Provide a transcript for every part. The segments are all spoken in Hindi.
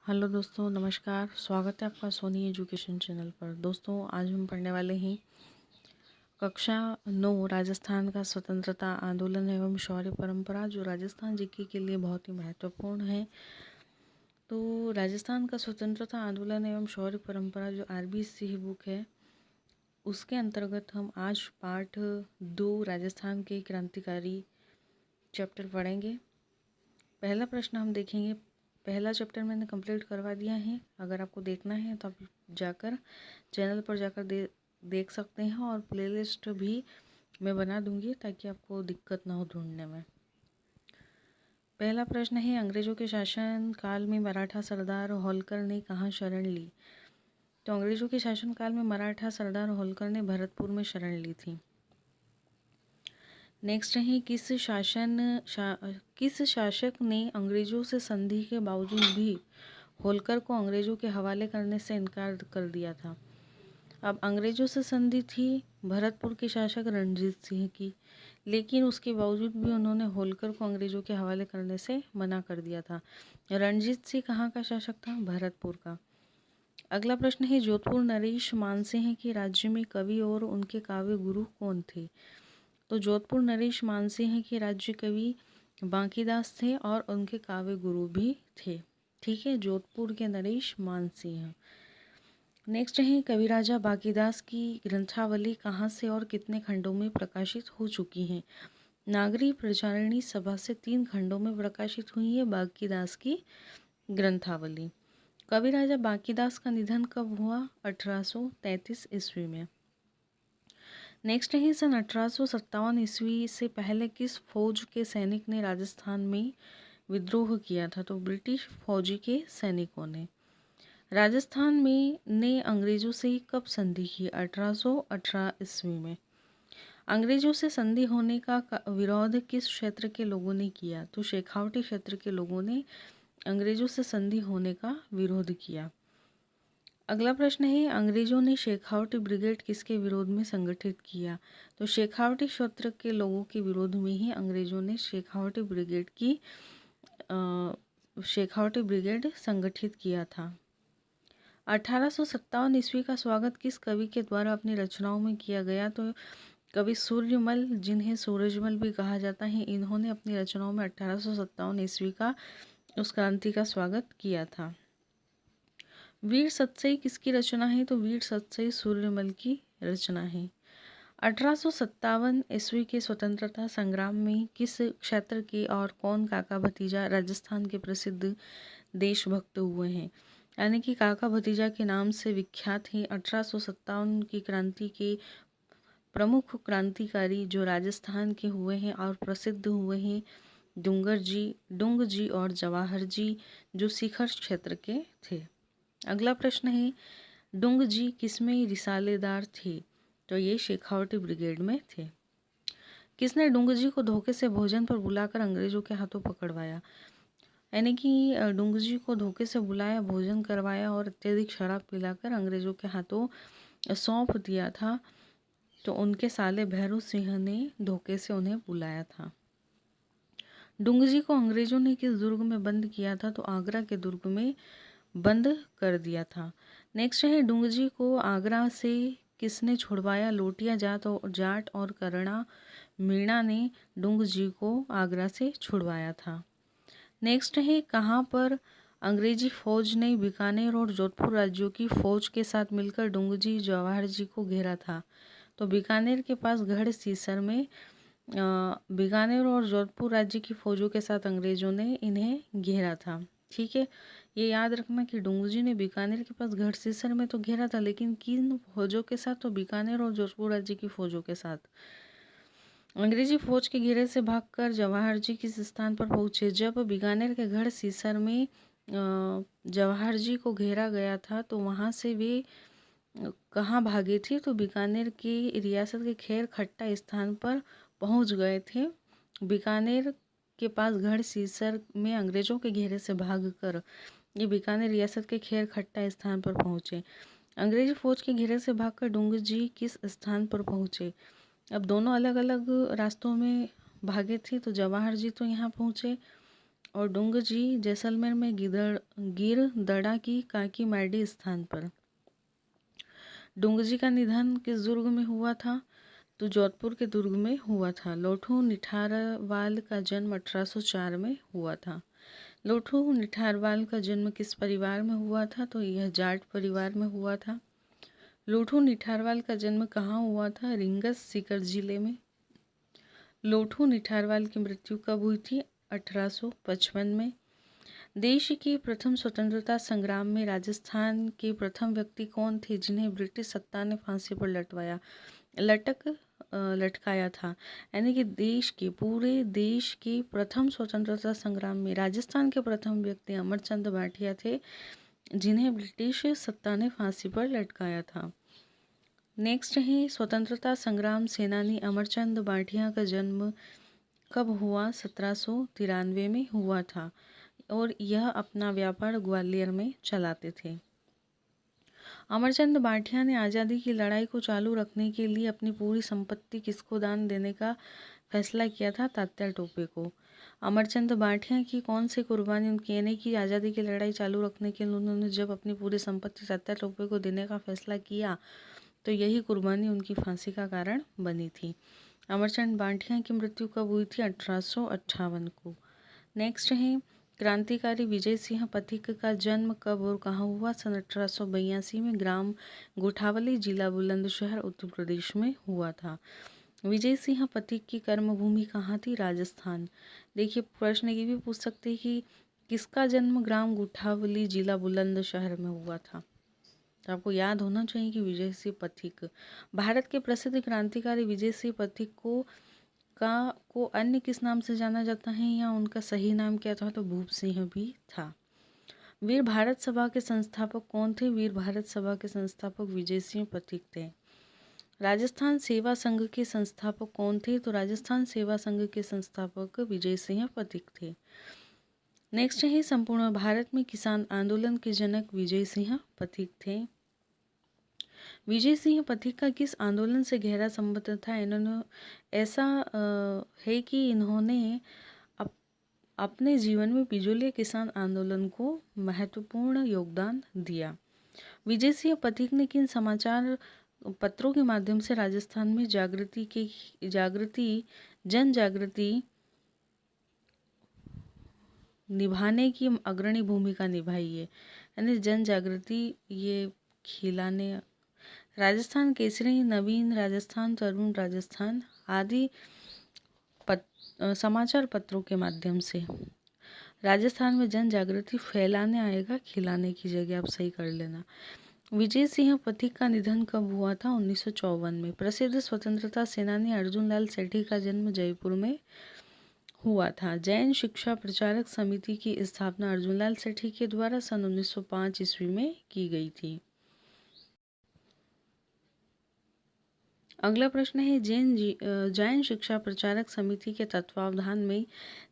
हेलो दोस्तों, नमस्कार। स्वागत है आपका सोनी एजुकेशन चैनल पर। दोस्तों, आज हम पढ़ने वाले हैं कक्षा 9 राजस्थान का स्वतंत्रता आंदोलन एवं शौर्य परंपरा, जो राजस्थान जीके के लिए बहुत ही महत्वपूर्ण है। तो राजस्थान का स्वतंत्रता आंदोलन एवं शौर्य परंपरा जो RBC बुक है, उसके अंतर्गत हम आज पाठ 2 राजस्थान के क्रांतिकारी चैप्टर पढ़ेंगे। पहला प्रश्न हम देखेंगे। पहला चैप्टर मैंने कंप्लीट करवा दिया है। अगर आपको देखना है तो आप जाकर चैनल पर जाकर देख सकते हैं, और प्लेलिस्ट भी मैं बना दूंगी ताकि आपको दिक्कत ना हो ढूंढने में। पहला प्रश्न है, अंग्रेजों के शासन काल में मराठा सरदार होलकर ने कहाँ शरण ली? तो अंग्रेजों के शासन काल में मराठा सरदार होलकर ने भरतपुर में शरण ली थी। नेक्स्ट है, किस शासक ने अंग्रेजों से संधि के बावजूद भी होलकर को अंग्रेजों के हवाले करने से इनकार कर दिया था? अब अंग्रेजों से संधि थी भरतपुर के शासक रणजीत सिंह की, लेकिन उसके बावजूद भी उन्होंने होलकर को अंग्रेजों के हवाले करने से मना कर दिया था। रणजीत सिंह कहाँ का शासक था? भरतपुर का। अगला प्रश्न है, जोधपुर नरेश मानसिंह के राज्य में कवि और उनके काव्य गुरु कौन थे? तो जोधपुर नरेश मानसिंह के राज्य कवि बांकीदास थे और उनके काव्य गुरु भी थे। ठीक है, जोधपुर के नरेश मानसिंह। नेक्स्ट है, कविराजा बांकीदास की ग्रंथावली कहाँ से और कितने खंडों में प्रकाशित हो चुकी है? नागरी प्रचारिणी सभा से 3 खंडों में प्रकाशित हुई है बांकीदास की ग्रंथावली। कविराजा बांकीदास का निधन कब हुआ? 1833 ईस्वी में। नेक्स्ट है, सन 1857 ईस्वी से पहले किस फौज के सैनिक ने राजस्थान में विद्रोह किया था? तो ब्रिटिश फौजी के सैनिकों ने। राजस्थान में ने अंग्रेजों से कब संधि की? 1818 ईस्वी में। अंग्रेजों से संधि होने का विरोध किस क्षेत्र के लोगों ने किया? तो शेखावटी क्षेत्र के लोगों ने अंग्रेजों से संधि होने का विरोध किया। अगला प्रश्न है, अंग्रेजों ने शेखावटी ब्रिगेड किसके विरोध में संगठित किया? तो शेखावटी क्षेत्र के लोगों के विरोध में ही अंग्रेजों ने शेखावटी ब्रिगेड संगठित किया था। 1857 ईस्वी का स्वागत किस कवि के द्वारा अपनी रचनाओं में किया गया? तो कवि सूर्यमल, जिन्हें सूरजमल भी कहा जाता है, इन्होंने अपनी रचनाओं में 1857 ईस्वी का उस क्रांति का स्वागत किया था। वीर सतसई किसकी रचना है? तो वीर सतसई सूर्यमल की रचना है। 1857 ईस्वी के स्वतंत्रता संग्राम में किस क्षेत्र के और कौन काका भतीजा राजस्थान के प्रसिद्ध देशभक्त हुए हैं? यानी कि काका भतीजा के नाम से विख्यात हैं 1857 की क्रांति के प्रमुख क्रांतिकारी जो राजस्थान के हुए हैं और प्रसिद्ध हुए हैं, डुंग जी और जवाहर जी, जो शिखर क्षेत्र के थे। अगला प्रश्न है, डुंग जी किसमें रिसालेदार थे? तो ये शेखावटी ब्रिगेड में थे। किसने डुंग जी को धोखे से भोजन पर बुलाकर अंग्रेजों के हाथों पकड़वाया? यानी कि डुंग जी को धोखे से बुलाया, भोजन करवाया और अत्यधिक शराब पिलाकर अंग्रेजों के हाथों सौंप दिया था। तो उनके साले भैरू सिंह ने धोखे से उन्हें बुलाया था। डुंग जी को अंग्रेजों ने किस दुर्ग में बंद किया था? तो आगरा के दुर्ग में बंद कर दिया था। नेक्स्ट है, डुंग जी को आगरा से किसने छुड़वाया? लोटिया जाट और करणा मीणा ने डुंग जी को आगरा से छुड़वाया था। नेक्स्ट है, कहाँ पर अंग्रेजी फौज ने बीकानेर और जोधपुर राज्यों की फौज के साथ मिलकर डुंग जी जवाहर जी को घेरा था? तो बीकानेर के पास गढ़ सीसर में बीकानेर और जोधपुर राज्य की फौजों के साथ अंग्रेजों ने इन्हें घेरा था। ठीक है, ये याद रखना कि डुंग जी ने बीकानेर के पास गढ़ सीसर में तो घेरा था, लेकिन किन फौजों के साथ? तो बीकानेर और जोधपुर राज्य की फौजों के साथ। अंग्रेजी फौज के घेरे से भागकर जवाहर जी किस स्थान पर पहुंचे? जब बीकानेर के गढ़ सीसर में जवाहर जी को घेरा गया था, तो वहां से वे कहाँ भागे थे? तो बीकानेर की रियासत के खैर खट्टा स्थान पर पहुंच गए थे। बीकानेर के पास गढ़ सीसर में अंग्रेजों के घेरे से भागकर ये बीकानेर रियासत के खैर खट्टा स्थान पर पहुंचे। अंग्रेजी फौज के घेरे से भागकर डुंग जी किस स्थान पर पहुंचे? अब दोनों अलग अलग रास्तों में भागे थे। तो जवाहर जी तो यहाँ पहुंचे और डुंगजी जैसलमेर में गिरदड़ा की काकी मार्डी स्थान पर। डुंगजी का निधन किस दुर्ग में हुआ था? तो जोधपुर के दुर्ग में हुआ था। लोठू निठारवाल का जन्म 1804 में हुआ था। लोठू निठारवाल का जन्म किस परिवार में हुआ था? तो यह जाट परिवार में हुआ था। लोठू निठारवाल का जन्म कहाँ हुआ था? रिंगस सीकर जिले में। लोठू निठारवाल की मृत्यु कब हुई थी? 1855 में। देश के प्रथम स्वतंत्रता संग्राम में राजस्थान के प्रथम व्यक्ति कौन थे जिन्हें ब्रिटिश सत्ता ने फांसी पर लटकाया था? यानी कि पूरे देश के प्रथम स्वतंत्रता संग्राम में राजस्थान के प्रथम व्यक्ति अमरचंद भाटिया थे जिन्हें ब्रिटिश सत्ता ने फांसी पर लटकाया था। नेक्स्ट है स्वतंत्रता संग्राम सेनानी अमरचंद भाटिया का जन्म कब हुआ? 1793 में हुआ था और यह अपना व्यापार ग्वालियर में चलाते थे। अमरचंद भाटिया ने आज़ादी की लड़ाई को चालू रखने के लिए अपनी पूरी संपत्ति किसको दान देने का फैसला किया था? तात्या टोपे को। अमरचंद भाटिया की कौन सी कुर्बानी उनकी यानी कि आज़ादी की लड़ाई चालू रखने के लिए उन्होंने जब अपनी पूरी संपत्ति तात्या टोपे को देने का फैसला किया तो यही कुर्बानी उनकी फांसी का कारण बनी थी। अमरचंद भाटिया की मृत्यु कब हुई थी? 1858 को। नेक्स्ट है क्रांतिकारी विजय सिंह पथिक का जन्म कब और कहाँ हुआ? सन 1882 में ग्राम गुठावली, जिला बुलंदशहर, उत्तर प्रदेश में हुआ था। विजय सिंह पथिक की कर्मभूमि कहाँ थी? राजस्थान। देखिए प्रश्न ये भी पूछ सकते हैं कि किसका जन्म ग्राम गुठावली, जिला बुलंदशहर में हुआ था? तो आपको याद होना चाहिए कि विजय सिंह पथिक। भारत के प्रसिद्ध क्रांतिकारी विजय सिंह पथिक को अन्य किस नाम से जाना जाता है या उनका सही नाम क्या था? तो भूप सिंह भी था। वीर भारत सभा के संस्थापक कौन थे? वीर भारत सभा के संस्थापक विजय सिंह पथिक थे। राजस्थान सेवा संघ के संस्थापक कौन थे? तो राजस्थान सेवा संघ के संस्थापक विजय सिंह पथिक थे। नेक्स्ट है संपूर्ण भारत में किसान आंदोलन के जनक विजय सिंह पथिक थे। विजय सिंह पथिक का किस आंदोलन से गहरा संबंध था? ऐसा है कि इन्होंने अपने जीवन में बिजोलिया किसान आंदोलन को महत्वपूर्ण योगदान दिया। विजय सिंह पथिक ने किन समाचार पत्रों के माध्यम से राजस्थान में जन जागृति निभाने की अग्रणी भूमिका निभाई है? यानी जन जागृति ये खिलाने राजस्थान केसरी, नवीन राजस्थान, तरुण राजस्थान आदि समाचार पत्रों के माध्यम से राजस्थान में जन जागृति फैलाने आएगा, खिलाने की जगह आप सही कर लेना। विजय सिंह पथिक का निधन कब हुआ था? 1954 में। प्रसिद्ध स्वतंत्रता सेनानी अर्जुन लाल सेठी का जन्म जयपुर में हुआ था। जैन शिक्षा प्रचारक समिति की स्थापना अर्जुन लाल सेठी के द्वारा सन 1905 ईस्वी में की गई थी। अगला प्रश्न है जैन शिक्षा प्रचारक समिति के तत्वावधान में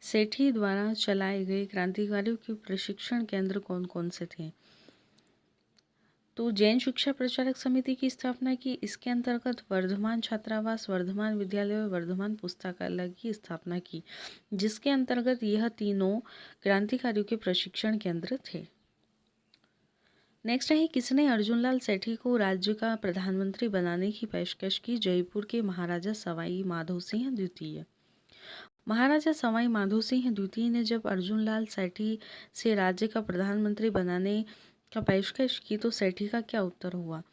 सेठी द्वारा चलाए गए क्रांतिकारियों के प्रशिक्षण केंद्र कौन कौन से थे? तो जैन शिक्षा प्रचारक समिति की स्थापना की, इसके अंतर्गत वर्धमान छात्रावास, वर्धमान विद्यालय और वर्धमान पुस्तकालय की स्थापना की, जिसके अंतर्गत यह तीनों क्रांतिकारियों के प्रशिक्षण केंद्र थे। नेक्स्ट है किसने अर्जुन लाल सेठी को राज्य का प्रधानमंत्री बनाने की पेशकश की? जयपुर के महाराजा सवाई माधो सिंह द्वितीय। महाराजा सवाई माधो सिंह द्वितीय ने जब अर्जुन लाल सेठी से राज्य का प्रधानमंत्री बनाने का पेशकश की तो सेठी का क्या उत्तर हुआ?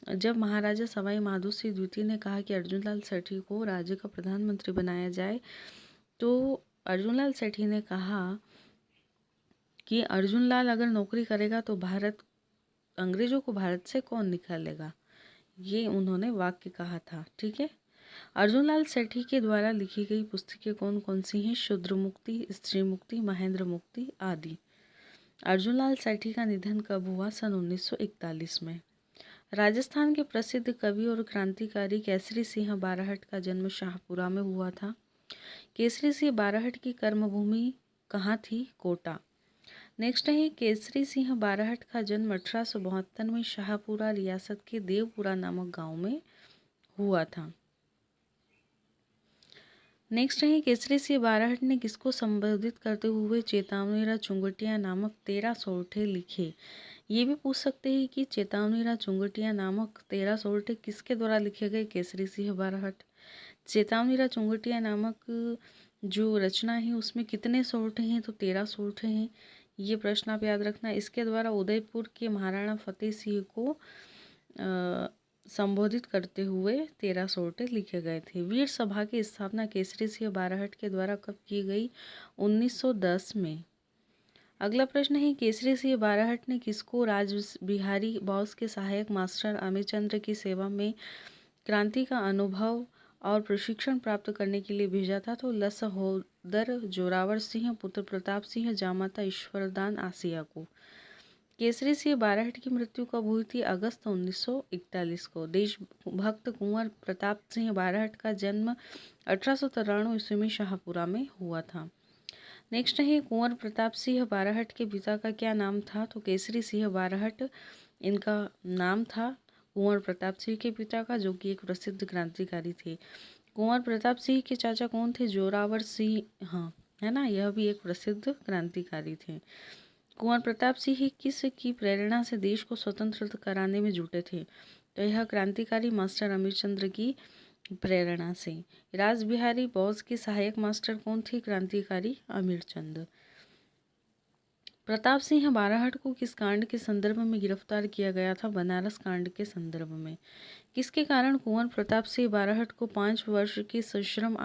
जब महाराजा सवाई माधो सिंह द्वितीय ने कहा कि अर्जुन लाल सेठी को राज्य का प्रधानमंत्री बनाया जाए तो अर्जुन लाल सेठी ने कहा कि अर्जुन लाल अगर नौकरी करेगा तो अंग्रेजों को भारत से कौन निकालेगा, ये उन्होंने वाक्य कहा था। ठीक है। अर्जुन लाल सेठी के द्वारा लिखी गई पुस्तकें कौन कौन सी हैं? शूद्र मुक्ति, स्त्री मुक्ति, महेंद्र मुक्ति आदि। अर्जुन लाल सेठी का निधन कब हुआ? सन 1941 में। राजस्थान के प्रसिद्ध कवि और क्रांतिकारी केसरी सिंह बाराहट का जन्म शाहपुरा में हुआ था। केसरी सिंह बाराहट की कर्मभूमि कहाँ थी? कोटा। नेक्स्ट है केसरी सिंह बाराहट का जन्म 1872 में शाहपुरा रियासत के देवपुरा नामक गांव में हुआ था। नेक्स्ट है केसरी सिंह बारहट ने किसको संबोधित करते हुए चेतावनीरा चुंगटिया नामक 13 सोरठे लिखे। ये भी पूछ सकते हैं कि चेतावनीरा चुंगटिया नामक 13 सोरठे किसके द्वारा लिखे गए। केसरी सिंह बारहट। चेतावनीरा चुंगटिया नामक जो रचना है उसमें कितने सोरठे हैं, तो 13 सोरठे हैं। ये प्रश्न आप याद रखना। इसके द्वारा उदयपुर के महाराणा फतेह सिंह को संबोधित करते हुए 13 सोरठे लिखे गए थे। वीर सभा की स्थापना केसरी सिंह बारहट के द्वारा कब की गई। 1910 में। अगला प्रश्न है केसरी सिंह बारहट ने किसको राज बिहारी बोस के सहायक मास्टर अमिचंद्र की सेवा में क्रांति का अनुभव और प्रशिक्षण प्राप्त करने के लिए भेजा था। तो लसहोदर जोरावर सिंह, पुत्र प्रताप सिंह, जामाता ईश्वरदान आसिया को। केसरी सिंह बारहट की मृत्यु कब हुई थी। अगस्त 1941 को। देशभक्त कुंवर प्रताप सिंह बारहट का जन्म 1893 ईस्वी में शाहपुरा में हुआ था। नेक्स्ट है कुंवर प्रताप सिंह बारहट के पिता का क्या नाम था। तो केसरी सिंह बारहट इनका नाम था कुंवर प्रताप सिंह के पिता का, जो कि एक प्रसिद्ध क्रांतिकारी थे। कुंवर प्रताप सिंह के चाचा कौन थे। जोरावर सिंह, हाँ है ना, यह भी एक प्रसिद्ध क्रांतिकारी थे। कुंवर प्रताप सिंह किस की प्रेरणा से देश को स्वतंत्र कराने में जुटे थे। तो यह क्रांतिकारी मास्टर अमीरचंद्र की प्रेरणा से। राज बिहारी बोस के सहायक मास्टर कौन थे। क्रांतिकारी अमीरचंद। प्रताप सिंह बारहट को किस कांड के संदर्भ में गिरफ्तार किया गया था। बनारस कांड के संदर्भ में। किसके कारण कुंवर प्रताप सिंह बारहट को 5 वर्ष की सश्रम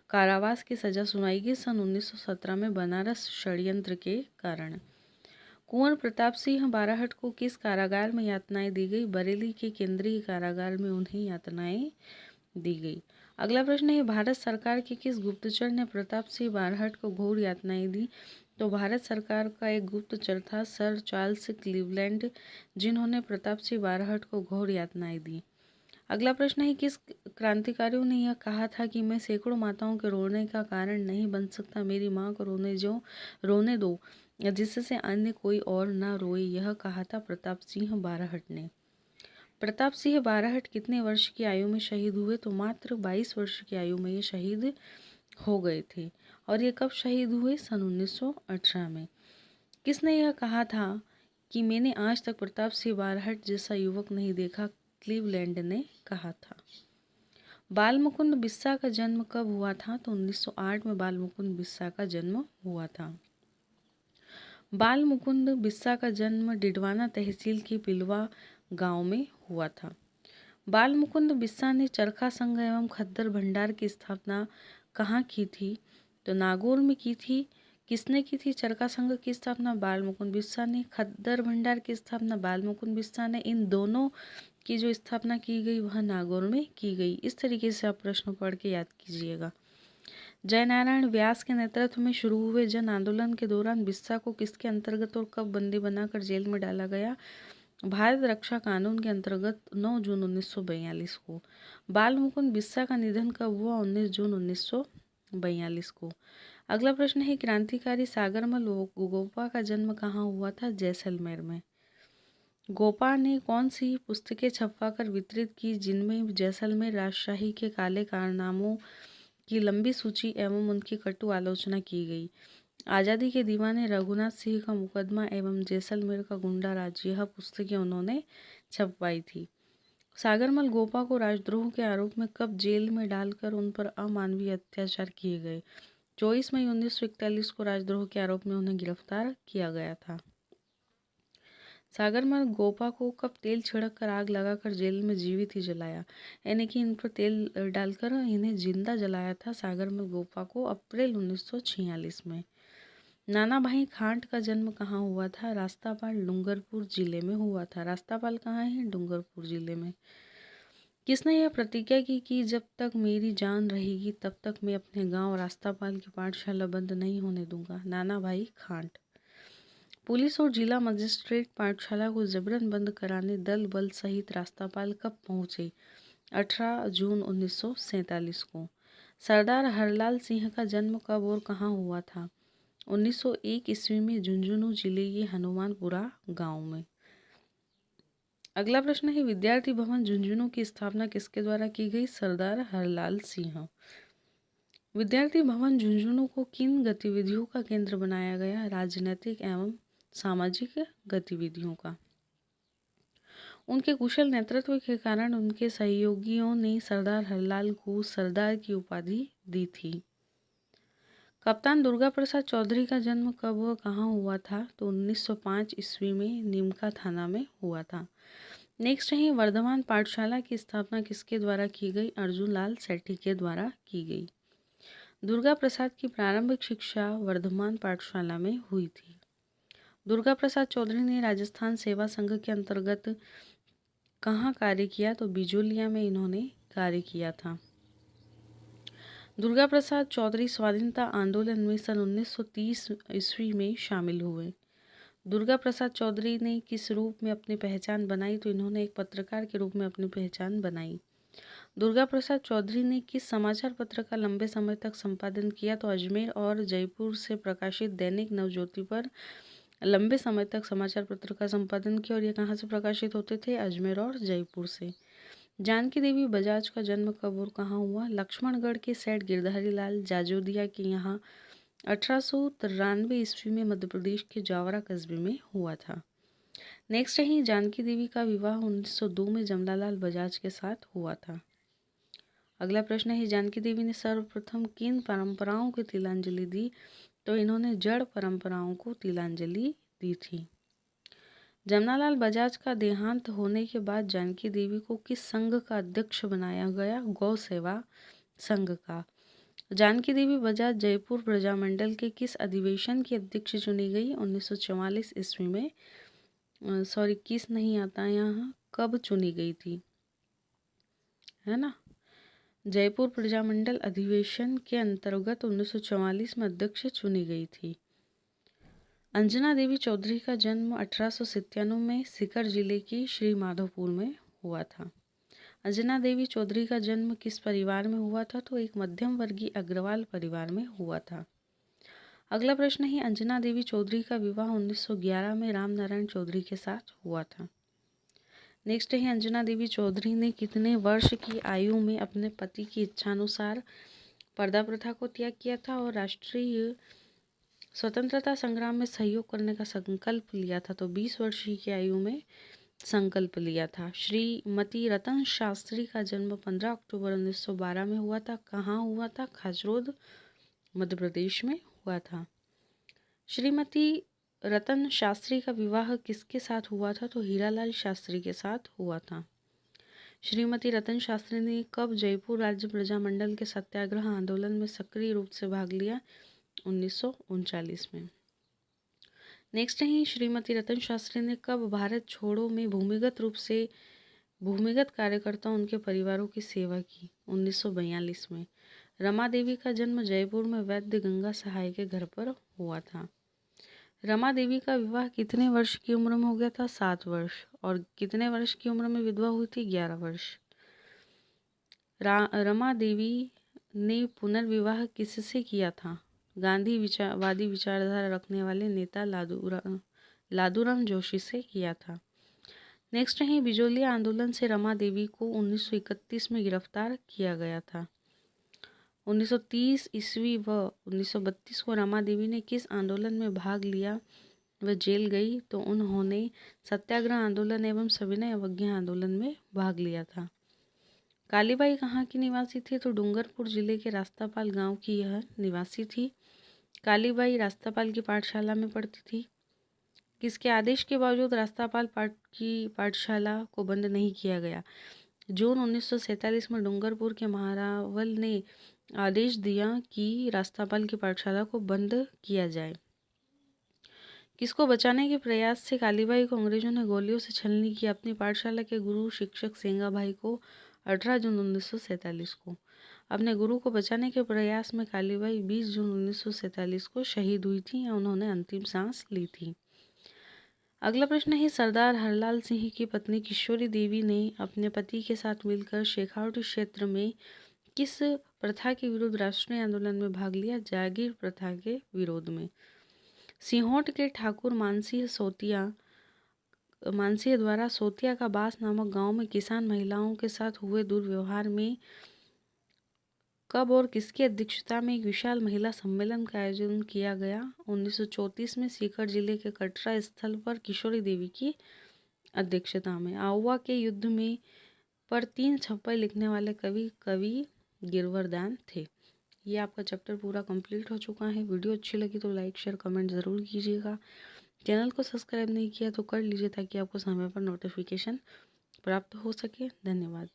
कारावास की सजा सुनाई गई। सन 1917 में बनारस षड्यंत्र के कारण। कुंवर प्रताप सिंह बारहट को किस कारागार में यातनाएं दी गई। बरेली के केंद्रीय कारागार में उन्हें यातनाएं दी गई। अगला प्रश्न है भारत सरकार के किस गुप्तचर ने प्रताप सिंह बारहट को घोर यातनाएं दी। तो भारत सरकार का एक गुप्तचर था सर चार्ल्स क्लीवलैंड, जिन्होंने प्रताप सिंह बारहट को घोर यातनाएं दी। अगला प्रश्न है किस क्रांतिकारियों ने यह कहा था कि मैं सैकड़ों माताओं के रोने का कारण नहीं बन सकता, मेरी माँ को रोने दो जिससे अन्य कोई और ना रोए। यह कहा था प्रताप सिंह बारहट ने। प्रताप सिंह बारहट कितने वर्ष की आयु में शहीद हुए। तो मात्र 22 वर्ष की आयु में ये शहीद हो गए थे। और ये कब शहीद हुए। सन 1918 में। किसने यह कहा था कि मैंने आज तक प्रताप सिंह बारहट जैसा युवक नहीं देखा। क्लीवलैंड ने कहा था। बाल मुकुंद बिस्सा का जन्म कब हुआ था। तो 1908 में बाल मुकुंद बिस्सा का जन्म हुआ था। बाल मुकुंद बिस्सा का जन्म डिडवाना तहसील के पिलवा गांव में हुआ था। बाल मुकुंद बिस्सा ने चरखा संघ एवं खद्दर भंडार की स्थापना कहाँ की थी। तो नागौर में की थी। किसने की थी चरखा संघ की स्थापना। बाल मुकुंद बिस्सा ने। खद्दर भंडार की स्थापना बाल मुकुंद बिस्सा ने। इन दोनों की जो स्थापना की गई वह नागौर में की गई। इस तरीके से आप प्रश्न पढ़ के याद कीजिएगा। जयनारायण व्यास के नेतृत्व में शुरू हुए जन आंदोलन के दौरान बिस्सा को किसके अंतर्गत और कब बंदी बनाकर जेल में डाला गया। भारत रक्षा कानून के अंतर्गत 9 जून 1942 को। बाल मुकुंद बिस्सा का निधन कब हुआ। 19 जून 1942 को। अगला प्रश्न है क्रांतिकारी सागरमल गोपा का जन्म कहाँ हुआ था। जैसलमेर में। गोपा ने कौन सी पुस्तकें छपवाकर वितरित की जिनमें जैसलमेर राजशाही के काले कारनामों की लंबी सूची एवं उनकी कटु आलोचना की गई। आज़ादी के दीवाने, रघुनाथ सिंह का मुकदमा एवं जैसलमेर का गुंडा राज, यह पुस्तकें उन्होंने छपवाई थी। सागरमल गोपा को राजद्रोह के आरोप में कब जेल में डालकर उन पर अमानवीय अत्याचार किए गए। 24 मई 1941 को राजद्रोह के आरोप में उन्हें गिरफ्तार किया गया था। सागरमल गोपा को कब तेल छिड़क कर आग लगाकर जेल में जीवित ही जलाया, यानी कि इन पर तेल डालकर इन्हें जिंदा जलाया था सागरमल गोपा को अप्रैल 1946 में। नाना भाई खांट का जन्म कहाँ हुआ था। रास्तापाल डूंगरपुर जिले में हुआ था। रास्तापाल कहाँ है। डूंगरपुर जिले में। किसने यह प्रतिज्ञा की कि जब तक मेरी जान रहेगी तब तक मैं अपने गांव रास्तापाल की पाठशाला बंद नहीं होने दूंगा। नाना भाई खांट। पुलिस और जिला मजिस्ट्रेट पाठशाला को जबरन बंद कराने दल बल सहित रास्तापाल कब पहुंचे। 18 जून 1947 को। सरदार हरलाल सिंह का जन्म कब और कहाँ हुआ था। 1901 ईस्वी में झुंझुनू जिले के हनुमानपुरा गांव में। अगला प्रश्न है विद्यार्थी भवन झुंझुनू की स्थापना किसके द्वारा की गई। सरदार हरलाल सिंह। विद्यार्थी भवन झुंझुनू को किन गतिविधियों का केंद्र बनाया गया? राजनीतिक एवं सामाजिक गतिविधियों का। उनके कुशल नेतृत्व के कारण उनके सहयोगियों ने सरदार हरलाल को सरदार की उपाधि दी थी। कप्तान दुर्गा प्रसाद चौधरी का जन्म कब व कहाँ हुआ था? तो 1905 ईस्वी में नीमका थाना में हुआ था। नेक्स्ट है, वर्धमान पाठशाला की स्थापना किसके द्वारा की गई? अर्जुन लाल सेठी के द्वारा की गई। दुर्गा प्रसाद की प्रारंभिक शिक्षा वर्धमान पाठशाला में हुई थी। दुर्गा प्रसाद चौधरी ने राजस्थान सेवा संघ के अंतर्गत कहाँ कार्य किया? तो बिजोलिया में इन्होंने कार्य किया था। दुर्गा प्रसाद चौधरी स्वाधीनता आंदोलन में सन 1930 ईस्वी में शामिल हुए। दुर्गा प्रसाद चौधरी ने किस रूप में अपनी पहचान बनाई? तो इन्होंने एक पत्रकार के रूप में अपनी पहचान बनाई। दुर्गा प्रसाद चौधरी ने किस समाचार पत्र का लंबे समय तक संपादन किया? तो अजमेर और जयपुर से प्रकाशित दैनिक नवज्योति पर लंबे समय तक समाचार पत्र का संपादन किया। और ये कहाँ से प्रकाशित होते थे? अजमेर और जयपुर से। जानकी देवी बजाज का जन्म कब और कहाँ हुआ? लक्ष्मणगढ़ के सेठ गिरधारी लाल जाजोदिया के यहाँ 1893 ईस्वी में मध्य प्रदेश के जावरा कस्बे में हुआ था। नेक्स्ट है, जानकी देवी का विवाह 1902 में जमनालाल बजाज के साथ हुआ था। अगला प्रश्न है, जानकी देवी ने सर्वप्रथम किन परंपराओं को तिलांजलि दी? तो इन्होंने जड़ परंपराओं को तिलांजलि दी थी। जमनालाल बजाज का देहांत होने के बाद जानकी देवी को किस संघ का अध्यक्ष बनाया गया? गौ सेवा संघ का। जानकी देवी बजाज जयपुर प्रजामंडल के किस अधिवेशन की अध्यक्ष चुनी गई? 1944 ईस्वी में। किस नहीं आता यहाँ, कब चुनी गई थी, है ना? जयपुर प्रजामंडल अधिवेशन के अंतर्गत 1944 में अध्यक्ष चुनी गई थी। अंजना देवी चौधरी का जन्म 1897 में सीकर जिले की श्री माधोपुर में हुआ था। अंजना देवी चौधरी का जन्म किस परिवार में हुआ था? तो एक मध्यम वर्गीय अग्रवाल परिवार में हुआ था। अगला प्रश्न है, अंजना देवी चौधरी का विवाह 1911 में राम नारायण चौधरी के साथ हुआ था। नेक्स्ट है, अंजना देवी चौधरी ने कितने वर्ष की आयु में अपने पति की इच्छानुसार पर्दा प्रथा को त्याग किया था और राष्ट्रीय स्वतंत्रता संग्राम में सहयोग करने का संकल्प लिया था? तो 20 वर्ष की आयु में संकल्प लिया था। श्रीमती रतन शास्त्री का जन्म 15 अक्टूबर 1912 में हुआ था। कहाँ हुआ था? खाचरोद, मध्य प्रदेश में हुआ था। श्रीमती रतन शास्त्री का विवाह किसके साथ हुआ था? तो हीरालाल शास्त्री के साथ हुआ था। श्रीमती रतन शास्त्री ने कब जयपुर राज्य प्रजामंडल के सत्याग्रह आंदोलन में सक्रिय रूप से भाग लिया? 1939 में। नेक्स्ट है, श्रीमती रतन शास्त्री ने कब भारत छोड़ो में भूमिगत कार्यकर्ताओं उनके परिवारों की सेवा की? 1942 में। रमा देवी का जन्म जयपुर में वैद्य गंगा सहाय के घर पर हुआ था। रमा देवी का विवाह कितने वर्ष की उम्र में हो गया था? 7 वर्ष। और कितने वर्ष की उम्र में विधवा हुई थी? 11 वर्ष। रमा देवी ने पुनर्विवाह किससे किया था? गांधीवादी विचारधारा रखने वाले नेता लादूराम जोशी से किया था। नेक्स्ट है, बिजोलिया आंदोलन से रमा देवी को 1931 में गिरफ्तार किया गया था। 1930 ईस्वी व 1932 को रमा देवी ने किस आंदोलन में भाग लिया व जेल गई? तो उन्होंने सत्याग्रह आंदोलन एवं सविनय अवज्ञा आंदोलन में भाग लिया था। कालीबाई कहाँ की निवासी थी? तो डूंगरपुर जिले के रास्तापाल गांव की यह निवासी थी। कालीबाई रास्तापाल की पाठशाला में पढ़ती थी। किसके आदेश के बावजूद रास्तापाल की पाठशाला को बंद नहीं किया गया? जून 1947 में डूंगरपुर के महारावल ने आदेश दिया कि रास्तापाल की पाठशाला को बंद किया जाए। किसको बचाने के प्रयास से कालीबाई को अंग्रेजों ने गोलियों से छलनी किया? अपनी पाठशाला के गुरु शिक्षक सेंगा भाई को 18 जून 1947 को। अपने गुरु को बचाने के प्रयास में कालीबाई 20 जून 1947 को शहीद हुई थी या उन्होंने अंतिम सांस ली थी। अगला प्रश्न है, सरदार हरलाल सिंह की पत्नी किशोरी देवी ने अपने पति के साथ मिलकर शेखावटी क्षेत्र में किस प्रथा के विरुद्ध राष्ट्रीय आंदोलन में भाग लिया? जागीर प्रथा के विरोध में। सिहोट के ठाकुर मानसिया द्वारा सोतिया का बास नामक गांव में किसान महिलाओं के साथ हुए दुर्व्यवहार में कब और किसकी अध्यक्षता में एक विशाल महिला सम्मेलन का आयोजन किया गया? 1934 में सीकर जिले के कटरा स्थल पर किशोरी देवी की अध्यक्षता में। आउवा के युद्ध में पर 3 छप्पर लिखने वाले कवि गिरवरदान थे। ये आपका चैप्टर पूरा कंप्लीट हो चुका है। वीडियो अच्छी लगी तो लाइक शेयर कमेंट ज़रूर कीजिएगा। चैनल को सब्सक्राइब नहीं किया तो कर लीजिए ताकि आपको समय पर नोटिफिकेशन प्राप्त हो सके। धन्यवाद।